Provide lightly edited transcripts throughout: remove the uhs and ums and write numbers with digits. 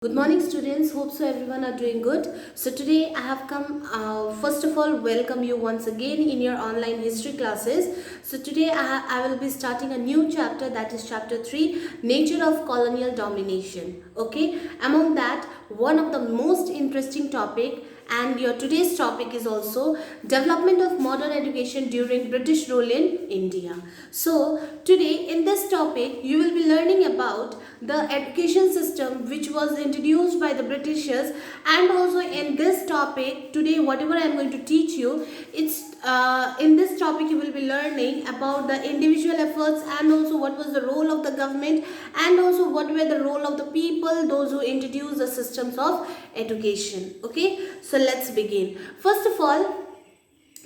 Good morning students, hope so everyone are doing good. So today I have come, first of all welcome you once again in your online history classes. So today I will be starting a new chapter, that is chapter 3, Nature of Colonial Domination. Okay, among that one of the most interesting topic, and your today's topic is also development of modern education during British rule in India. So today in this topic you will be learning about the education system which was introduced by the Britishers, and also in this topic today whatever I am going to teach you, it's in this topic you will be learning about the individual efforts, and also what was the role of the government, and also what were the role of the people, those who introduced the systems of education. Okay, so let's begin. First of all,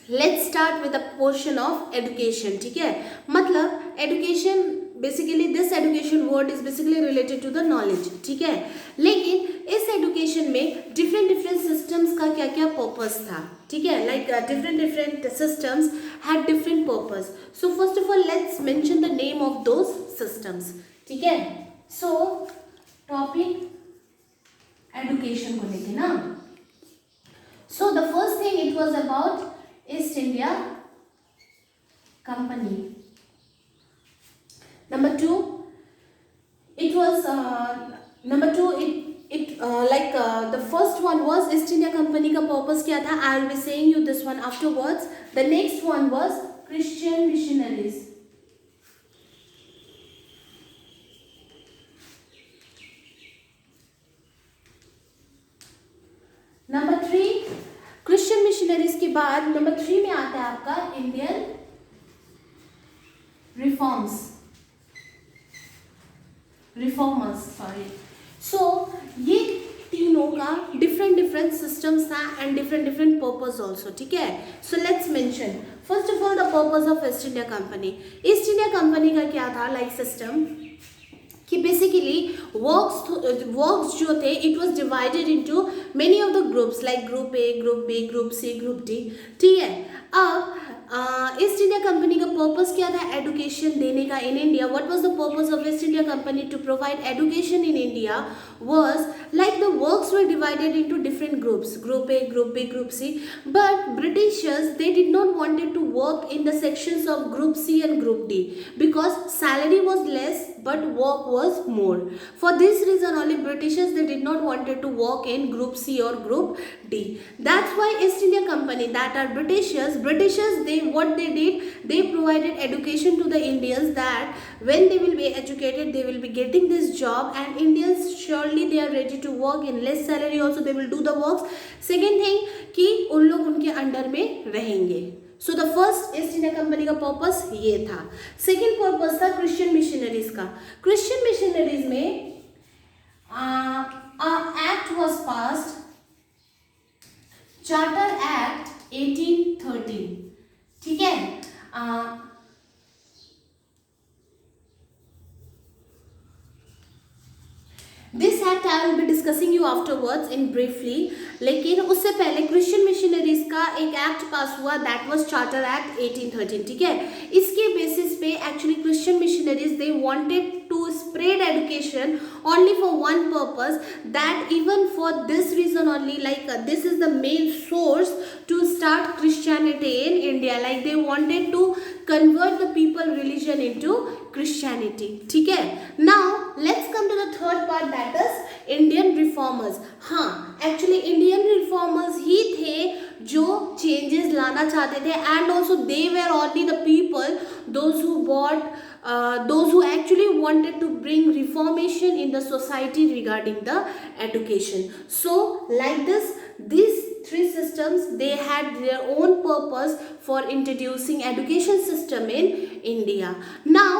let's start with a portion of education. ठीक है, मतलब education basically this education word is basically related to the knowledge. ठीक है, लेकिन इस education में different different systems का क्या क्या पर्पस था. ठीक है, like different different systems had different purpose. So first of all let's mention the name of those systems. ठीक है, सो टॉपिक एजुकेशन को लेके ना, so the first thing it was about east India company. Number two, it was the first one was East India Company का purpose क्या था. I will be saying you this one afterwards. The next one was Christian missionaries. Number three, Christian missionaries के बाद number 3 में आता है आपका Indian reformers. Sorry. सो ये तीनों का डिफरेंट डिफरेंट सिस्टम्स था and different different purpose also. ठीक है, so let's mention first of all the purpose of East India Company. East India Company का क्या था लाइक सिस्टम कि बेसिकली वर्क्स जो थे it was divided into many of the groups like group A, group B, group C, group D. ठीक है, अब East India Company का पर्पस क्या था एजुकेशन देने का इन India. What was the purpose of East India Company to provide education in India was like the works were divided into different groups, group A, group B, group C, but Britishers they did not wanted to work in the sections of group C and group D because salary was less but work was more. For this reason only Britishers they did not wanted to work in group C or group D. That's why East India Company, that are Britishers they what they did, they provided education to the Indians that when they will be educated they will be getting this job, and Indians surely they are ready to work in less salary also they will do the works. Second thing कि उन लोग उनके under में रहेंगे. So the first east India Company का purpose ये था. Second purpose था क्रिश्चियन मिशनरीज का. क्रिश्चियन मिशनरीज में act was passed, charter act 1813. ठीक है, this act I will be discussing you afterwards in briefly. लेकिन उससे पहले क्रिश्चियन मिशनरीज का एक एक्ट पास हुआ, दैट वाज चार्टर एक्ट 1813. ठीक है, इसके बेसिस पे actually Christian missionaries they wanted to spread education only for one purpose, that even for this reason only, like this is the main source to start Christianity in India, like they wanted to convert the people religion into Christianity. ठीक है, now let's come to the third part, that is Indian reformers. हाँ, actually Indian reformers ही थे जो changes लाना चाहते थे, and also they were only the people those who actually wanted to bring reformation in the society regarding the education. So like this, these three systems they had their own purpose for introducing education system in India. Now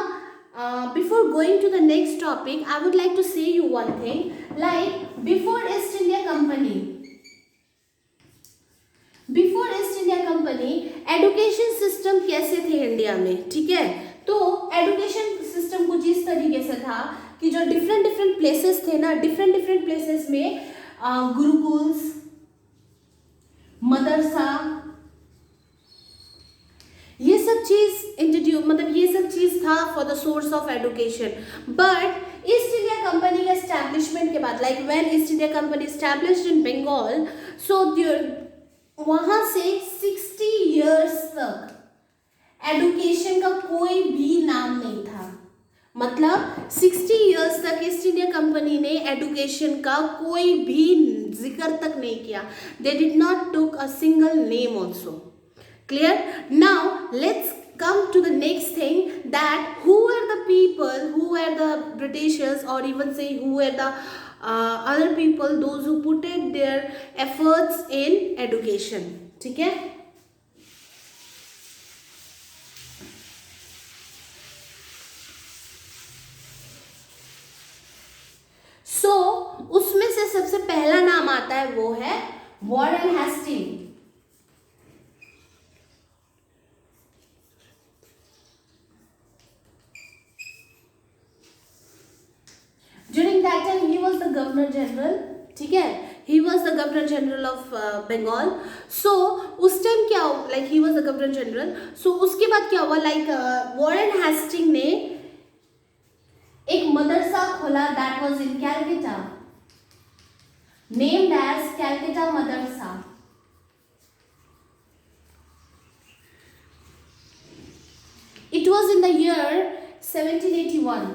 before going to the next topic, I would like to say you one thing, like before East India Company education system कैसे थे India में. ठीक है, तो education system कुछ इस तरीके से था कि जो डिफरेंट डिफरेंट प्लेसेस थे ना, डिफरेंट डिफरेंट प्लेसेस में गुरुकुल्स, मदरसा, ये सब चीज इंट्रोड्यूस, मतलब ये सब चीज था for the source of education. But East India company के एस्टैब्लिशमेंट के बाद, like when East India company established in Bengal, so वहां से 60 इयर्स तक एडुकेशन का कोई भी नाम नहीं था। मतलब 60 इयर्स तक ईस्ट इंडिया कंपनी ने एडुकेशन का कोई भी जिक्र तक नहीं किया। दे did not took a single name also. Clear? Now let's come to the next thing, that who were the people, who were the Britishers, or even say who were the other people, those who put in their efforts in education. ठीक है? So उसमें से सबसे पहला नाम आता है वो है Warren Hasting. During that time he was the governor general, ठीक है, he was the governor general of Bengal. So उस टाइम क्या, like he was the governor general. So उसके बाद क्या हुआ, like वॉरेन हेस्टिंग ने एक मदरसा खोला, that was in Calcutta, named as Calcutta Madrasa. It was in the year 1781.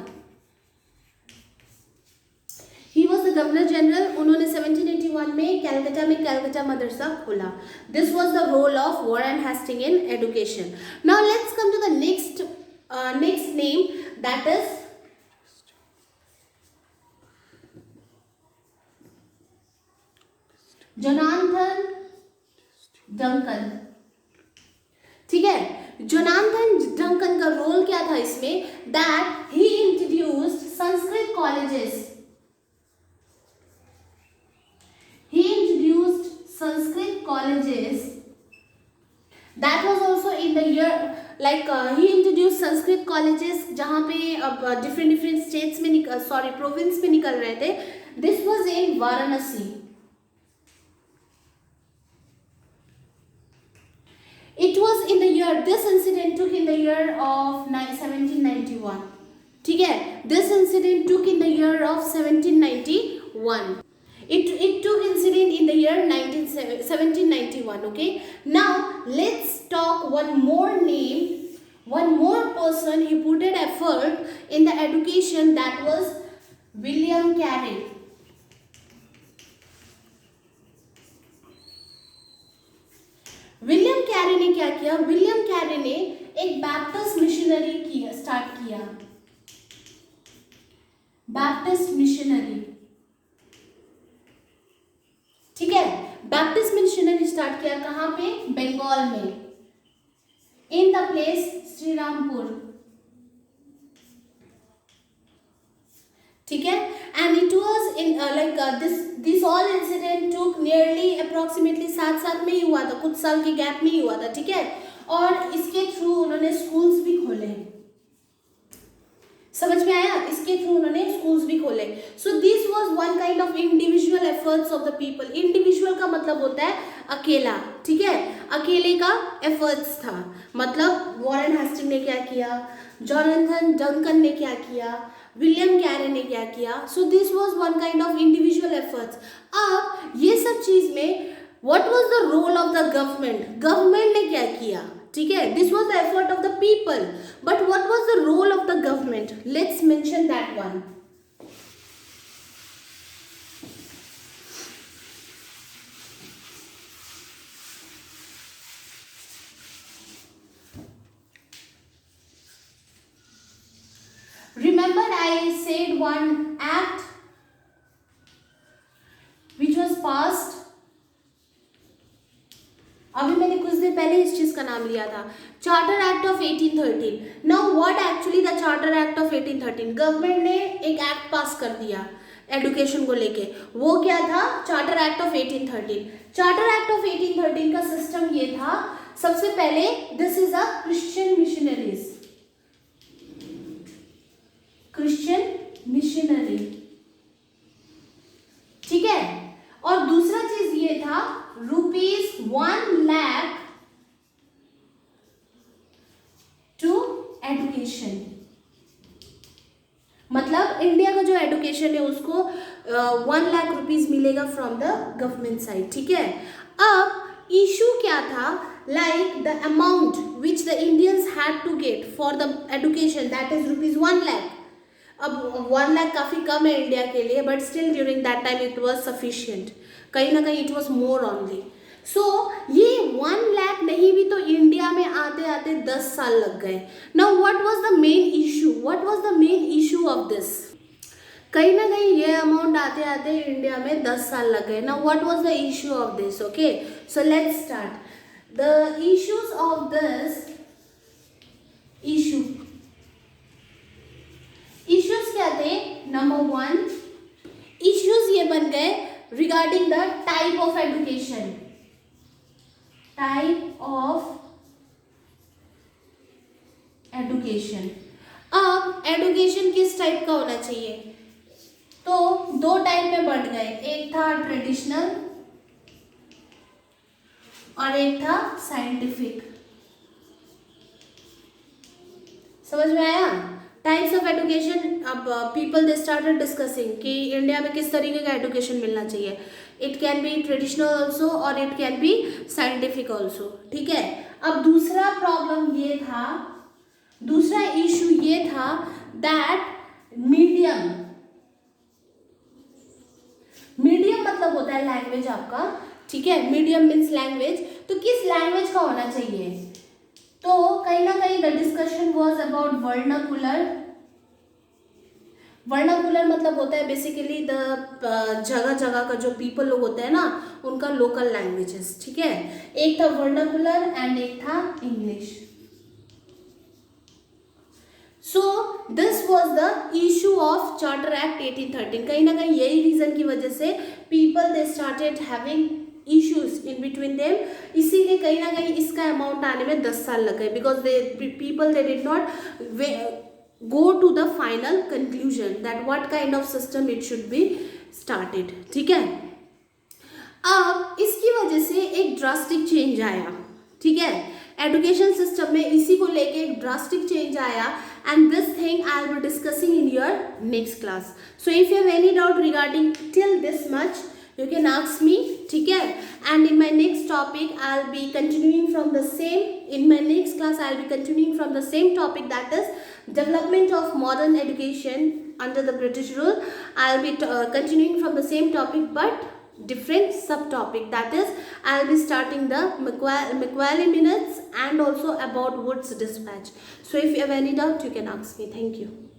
He was the governor general. उन्होंने 1781 में कैलकटा मदरसा खोला. This was the role of Warren Hastings in education. Now let's come to the next name, that is Jonathan Duncan. ठीक है, Jonathan Duncan का role क्या था इसमें, that he introduced Sanskrit colleges. He introduced Sanskrit colleges. That was also in the year, like he introduced Sanskrit colleges जहाँ पे अब different states में province में निकल रहे थे. This was in Varanasi. It was in the year, this incident took in the year of 1791. ठीक है, this incident took in the year of 1791. It took incident in the year 1791. Okay, now let's talk one more name, one more person who put an effort in the education, that was William Carey. William Carey ने क्या किया, William Carey ने एक Baptist missionary start किया, Baptist missionary. ठीक है, Baptist missionary start किया कहाँ पे, बंगाल में, इन द प्लेस श्रीरामपुर. ठीक है, and it was in this all incident took nearly approximately साथ में ही हुआ था, कुछ साल के गैप में ही हुआ था. ठीक है, और इसके थ्रू उन्होंने स्कूल्स भी खोले. समझ में आया, इसके थ्रू उन्होंने स्कूल्स भी खोले. सो this was one kind of individual efforts of the people. Individual का मतलब होता है अकेला. ठीक है, अकेले का एफर्ट्स था. मतलब वॉरेन हेस्टिंग ने क्या किया, जोनाथन डंकन ने क्या किया, विलियम कैरी ने क्या किया. So this was one kind of individual efforts. अब ये सब चीज में what was the role of the government, government ने क्या किया. ठीक है, this was the effort of the people, but what was the role of the government, let's mention that one. Remember I said one act which was passed. अभी मैंने कुछ दिन पहले इस चीज का नाम लिया था, charter act of 1813. Now what actually the charter act of 1813, government ने एक एक्ट पास कर दिया एडुकेशन को लेके. वो क्या था, charter act of 1813. Charter act of 1813 का सिस्टम ये था, सबसे पहले this is a Christian missionaries, Christian missionary. ठीक है, और दूसरा चीज ये था ₹1,00,000 टू एडुकेशन. मतलब इंडिया का जो एडुकेशन है उसको 1 लाख रुपीज मिलेगा फ्रॉम द गवर्नमेंट साइड, ठीक है। अब इशू क्या था, like the amount which the Indians had to get for the education, that is ₹1 lakh. अब 1 लाख काफ़ी कम है इंडिया के लिए, but still during that time it was sufficient, कहीं ना कहीं it was more only. So ये 1 लाख नहीं भी तो इंडिया में आते आते 10 साल लग गए। Now what was the main issue, what was the main issue of this, कहीं ना कहीं ये अमाउंट आते आते इंडिया में 10 साल लग गए। Now what was the issue of this, okay, so let's start the issues of this issue. Issues क्या थे, नंबर 1 इश्यूज ये बन गए regarding the type of education, type of education. अब एजुकेशन किस टाइप का होना चाहिए, तो 2 टाइप में बढ़ गए, एक था ट्रेडिशनल और एक था साइंटिफिक। समझ में आया, टाइप्स ऑफ एजुकेशन। अब पीपल दे स्टार्टेड डिस्कसिंग कि इंडिया में किस तरीके का एजुकेशन मिलना चाहिए। It can be traditional also और it can be scientific also, ठीक है। अब दूसरा प्रॉब्लम ये था, दूसरा इशू ये था दैट मीडियम, मीडियम मतलब होता है लैंग्वेज आपका, ठीक है, मीडियम मीन्स लैंग्वेज, तो किस लैंग्वेज का होना चाहिए, तो कहीं ना कहीं the discussion was about vernacular. Vernacular मतलब होता है बेसिकली द जगह जगह का जो पीपल लोग होते हैं ना उनका लोकल लैंग्वेजेस, ठीक है। एक था वर्नाकुलर एंड एक था English. So this was the issue of charter act 1813। कहीं ना कहीं यही रीजन की वजह से people they started having issues in between them, इसीलिए कहीं ना कहीं इसका अमाउंट आने में 10 साल लग गए, because they people they did not go to the final conclusion that what kind of system it should be started, ठीक है। अब इसकी वजह से एक ड्रास्टिक चेंज आया, ठीक है, एजुकेशन सिस्टम में इसी को लेके एक ड्रास्टिक चेंज आया, and this thing I will be discussing in your next class. So if you have any doubt regarding till this much you can ask me, ठीक है, and in my next topic I'll be continuing from the same, in my next class I'll be continuing from the same topic, that is development of modern education under the British rule. I'll be continuing from the same topic but different subtopic, that is I'll be starting the Macaulay minutes and also about Wood's dispatch. So if you have any doubt you can ask me. Thank you.